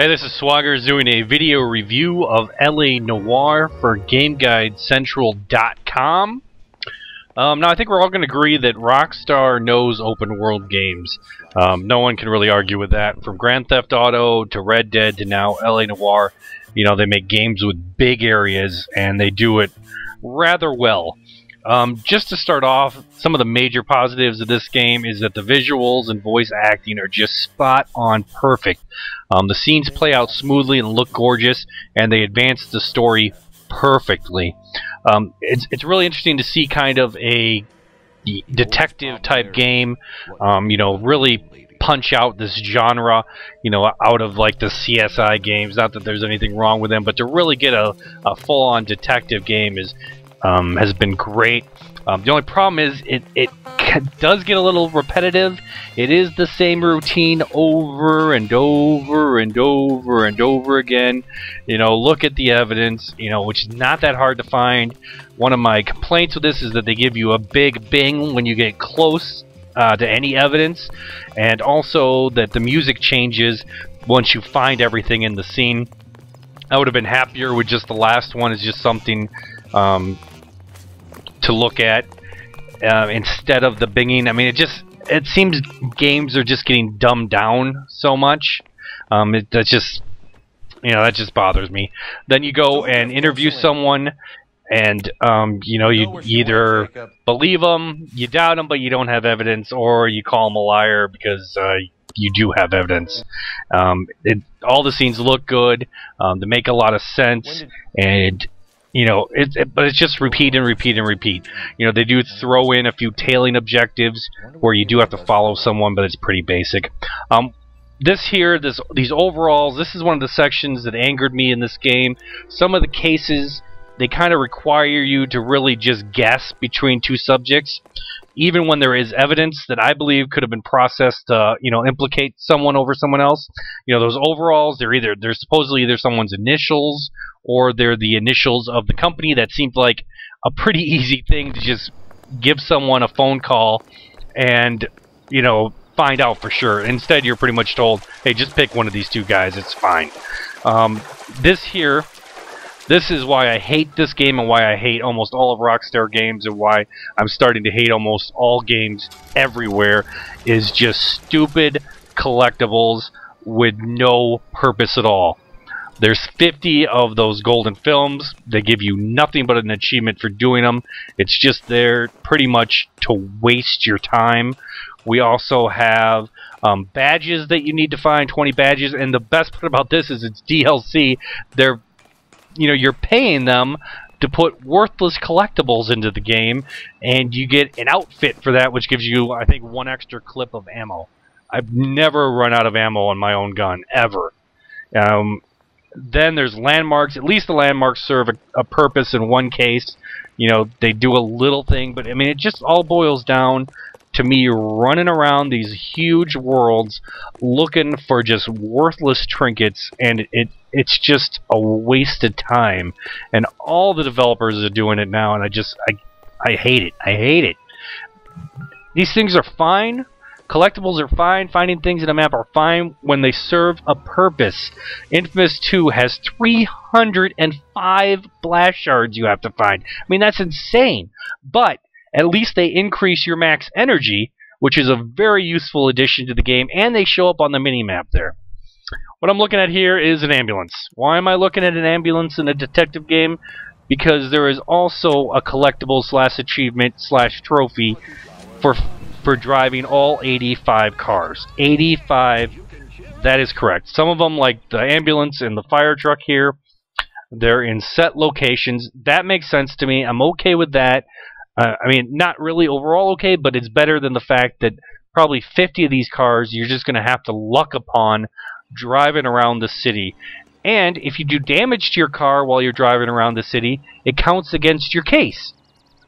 Hey, this is Swaggers doing a video review of LA Noire for GameGuideCentral.com. Now, I think we're all going to agree that Rockstar knows open world games. No one can really argue with that. From Grand Theft Auto to Red Dead to now LA Noire, you know, they make games with big areas and they do it rather well. Just to start off, some of the major positives of this game is that the visuals and voice acting are just spot on perfect. The scenes play out smoothly and look gorgeous, and they advance the story perfectly. It's really interesting to see kind of a detective type game, you know, really punch out this genre, you know, out of like the CSI games. Not that there's anything wrong with them, but to really get a full-on detective game has been great. The only problem is it does get a little repetitive. It is the same routine over and over and over and over again. You know, look at the evidence, you know, which is not that hard to find. One of my complaints with this is that they give you a big bing when you get close to any evidence, and also that the music changes once you find everything in the scene. I would have been happier with just the last one as just something to look at instead of the binging. I mean, it seems games are just getting dumbed down so much. That just bothers me. Then you go and interview someone, and you know, you either believe them, you doubt them, but you don't have evidence, or you call them a liar because you do have evidence. All the scenes look good. They make a lot of sense, and you know, but it's just repeat and repeat and repeat. You know, they do throw in a few tailing objectives where you do have to follow someone, but it's pretty basic. These overalls, this is one of the sections that angered me in this game. Some of the cases, they kind of require you to really just guess between two subjects, even when there is evidence that I believe could have been processed to, you know, implicate someone over someone else. You know, those overalls, they're supposedly either someone's initials or they're the initials of the company. That seemed like a pretty easy thing to just give someone a phone call and, you know, find out for sure. Instead, you're pretty much told, hey, just pick one of these two guys, it's fine. This is why I hate this game and why I hate almost all of Rockstar games, and why I'm starting to hate almost all games everywhere, is just stupid collectibles with no purpose at all. There's 50 of those golden films. They give you nothing but an achievement for doing them. It's just there pretty much to waste your time. We also have badges that you need to find, 20 badges, and the best part about this is it's DLC. You know, you're paying them to put worthless collectibles into the game, and you get an outfit for that, which gives you, I think, one extra clip of ammo. I've never run out of ammo on my own gun, ever. Then there's landmarks. At least the landmarks serve a purpose in one case. You know, they do a little thing, but I mean, it just all boils down to me running around these huge worlds looking for just worthless trinkets, and it's just a wasted time. And all the developers are doing it now, and I hate it. I hate it. These things are fine. Collectibles are fine. Finding things in a map are fine when they serve a purpose. Infamous 2 has 305 blast shards you have to find. I mean, that's insane. But at least they increase your max energy, which is a very useful addition to the game, and they show up on the mini-map there. What I'm looking at here is an ambulance. Why am I looking at an ambulance in a detective game? Because there is also a collectible / achievement / trophy for driving all 85 cars. 85, that is correct. Some of them, like the ambulance and the fire truck here, they're in set locations. That makes sense to me. I'm okay with that. I mean, not really overall okay, but it's better than the fact that probably 50 of these cars you're just going to have to luck upon driving around the city. And if you do damage to your car while you're driving around the city, it counts against your case.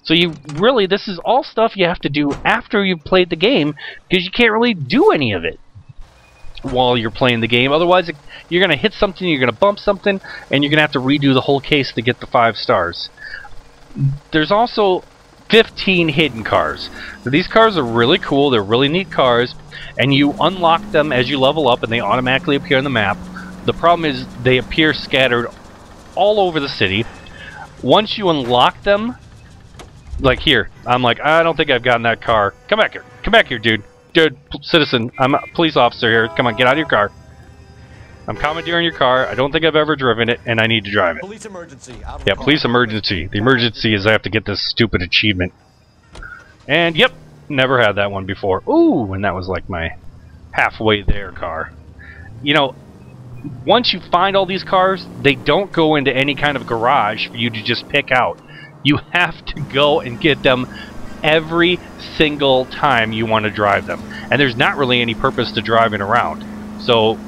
So this is all stuff you have to do after you've played the game, because you can't really do any of it while you're playing the game. Otherwise, you're going to hit something, you're going to bump something, and you're going to have to redo the whole case to get the 5 stars. There's also 15 hidden cars. So these cars are really cool. They're really neat cars, and you unlock them as you level up, and they automatically appear on the map. The problem is they appear scattered all over the city. Once you unlock them, like here, I'm like, I don't think I've gotten that car. Come back here. Come back here, dude. Dude, citizen, I'm a police officer here. Come on, get out of your car. I'm commandeering your car. I don't think I've ever driven it, and I need to drive it. Police emergency. Yeah, police emergency. The emergency is I have to get this stupid achievement. And, yep, never had that one before. Ooh, and that was like my halfway there car. You know, once you find all these cars, they don't go into any kind of garage for you to just pick out. You have to go and get them every single time you want to drive them. And there's not really any purpose to driving around. So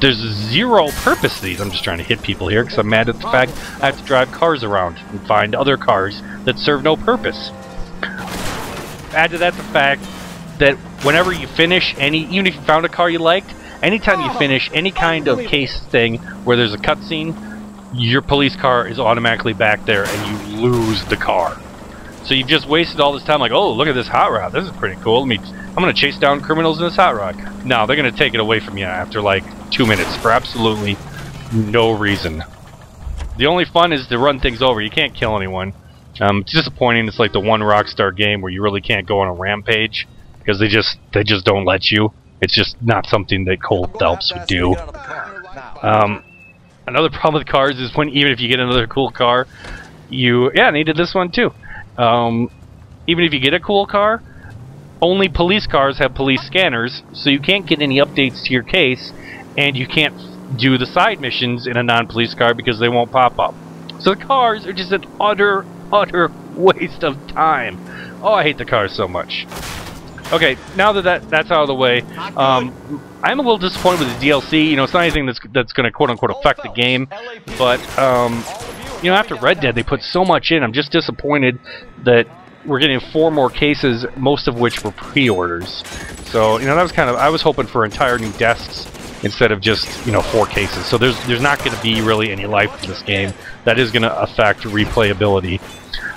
there's zero purpose to these. I'm just trying to hit people here because I'm mad at the fact I have to drive cars around and find other cars that serve no purpose. Add to that the fact that whenever you finish any, even if you found a car you liked, anytime you finish any kind of case thing where there's a cutscene, your police car is automatically back there and you lose the car. So you've just wasted all this time like, oh, look at this hot rod. This is pretty cool. I'm going to chase down criminals in this hot rod. No, they're going to take it away from you after like 2 minutes for absolutely no reason. The only fun is to run things over. You can't kill anyone. It's disappointing. It's like the one Rockstar game where you really can't go on a rampage because they just don't let you. It's just not something that Cold Delps would do. Another problem with cars is when even if you get another cool car, I needed this one too. Even if you get a cool car, only police cars have police scanners, so you can't get any updates to your case, and you can't do the side missions in a non-police car because they won't pop up. So the cars are just an utter waste of time. Oh, I hate the cars so much. Okay, now that that's out of the way, I'm a little disappointed with the DLC. You know, it's not anything that's going to quote-unquote affect the game, but you know, after Red Dead, they put so much in. I'm just disappointed that we're getting 4 more cases, most of which were pre-orders. So, you know, that was kind of, I was hoping for entire new desks instead of just, you know, 4 cases. So there's not going to be really any life in this game. That is going to affect replayability.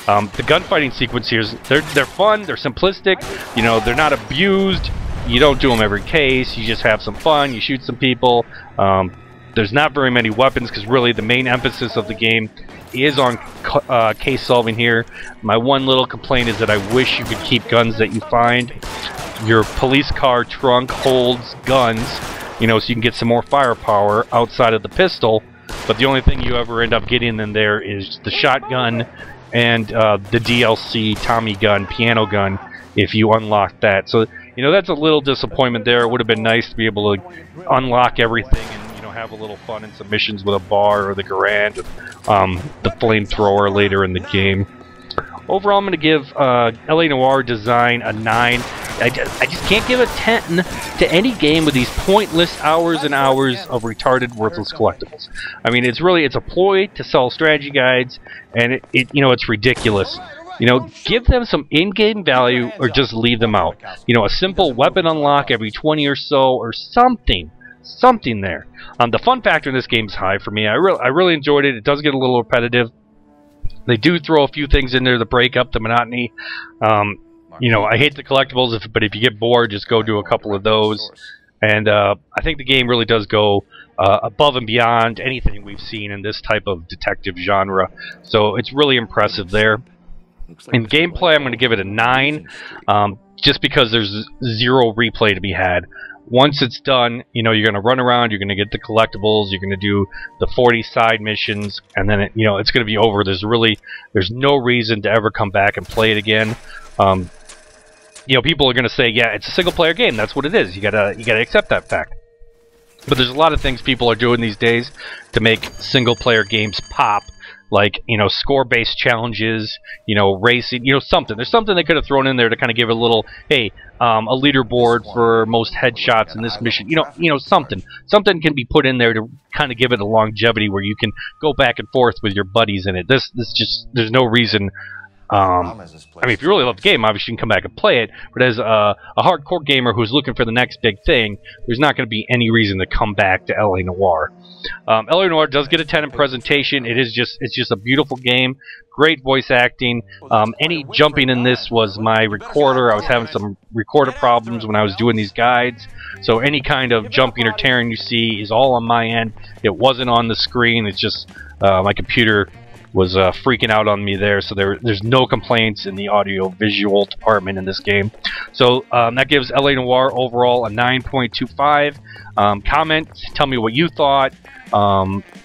The gunfighting sequence here, they're fun, they're simplistic, you know, they're not abused. You don't do them every case, you just have some fun, you shoot some people. There's not very many weapons because really the main emphasis of the game is on case solving here. My one little complaint is that I wish you could keep guns that you find. Your police car trunk holds guns, you know, so you can get some more firepower outside of the pistol, but the only thing you ever end up getting in there is the shotgun and the DLC Tommy gun, piano gun, if you unlock that. So, you know, that's a little disappointment there. It would have been nice to be able to unlock everything and, you know, have a little fun in submissions with a bar or the Garand, the flamethrower later in the game. Overall, I'm going to give LA Noire design a 9. I just can't give a 10 to any game with these pointless hours and hours of retarded, worthless collectibles. I mean, it's a ploy to sell strategy guides, and you know, it's ridiculous. You know, give them some in-game value or just leave them out. You know, a simple weapon unlock every 20 or so or something there. The fun factor in this game is high for me. I really enjoyed it. It does get a little repetitive. They do throw a few things in there to break up the monotony. You know, I hate the collectibles, but if you get bored, just go do a couple of those. And I think the game really does go above and beyond anything we've seen in this type of detective genre. So it's really impressive there. In gameplay, I'm going to give it a 9, just because there's zero replay to be had. Once it's done, you know, you're going to run around, you're going to get the collectibles, you're going to do the 40 side missions, and then you know, it's going to be over. There's no reason to ever come back and play it again. You know, people are going to say, yeah, it's a single player game. That's what it is. You gotta accept that fact. But there's a lot of things people are doing these days to make single player games pop. Like, you know, score-based challenges, you know, racing, you know, something. There's something they could have thrown in there to kind of give it a little, hey, a leaderboard for most headshots in this mission. You know, something. Something can be put in there to kind of give it a longevity where you can go back and forth with your buddies in it. This just, there's no reason I mean, if you really love the game, obviously you can come back and play it, but as a hardcore gamer who's looking for the next big thing, there's not going to be any reason to come back to LA Noire. LA Noire does get a 10 in presentation. It's just a beautiful game. Great voice acting. Any jumping in this was my recorder. I was having some recorder problems when I was doing these guides, so any kind of jumping or tearing you see is all on my end. It wasn't on the screen. It's just my computer was freaking out on me there, so there's no complaints in the audio-visual department in this game. So that gives LA Noire overall a 9.25. Comment, tell me what you thought.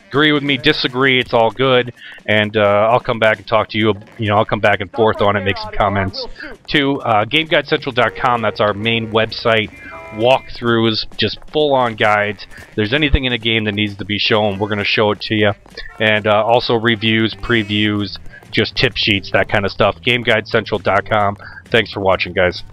Agree with me, disagree, it's all good, and I'll come back and talk to you. I'll come back and forth on it, make some comments too. GameGuideCentral.com, that's our main website. Walkthroughs, just full-on guides. If there's anything in a game that needs to be shown, we're going to show it to you. And also reviews, previews, just tip sheets, that kind of stuff. GameGuideCentral.com. Thanks for watching, guys.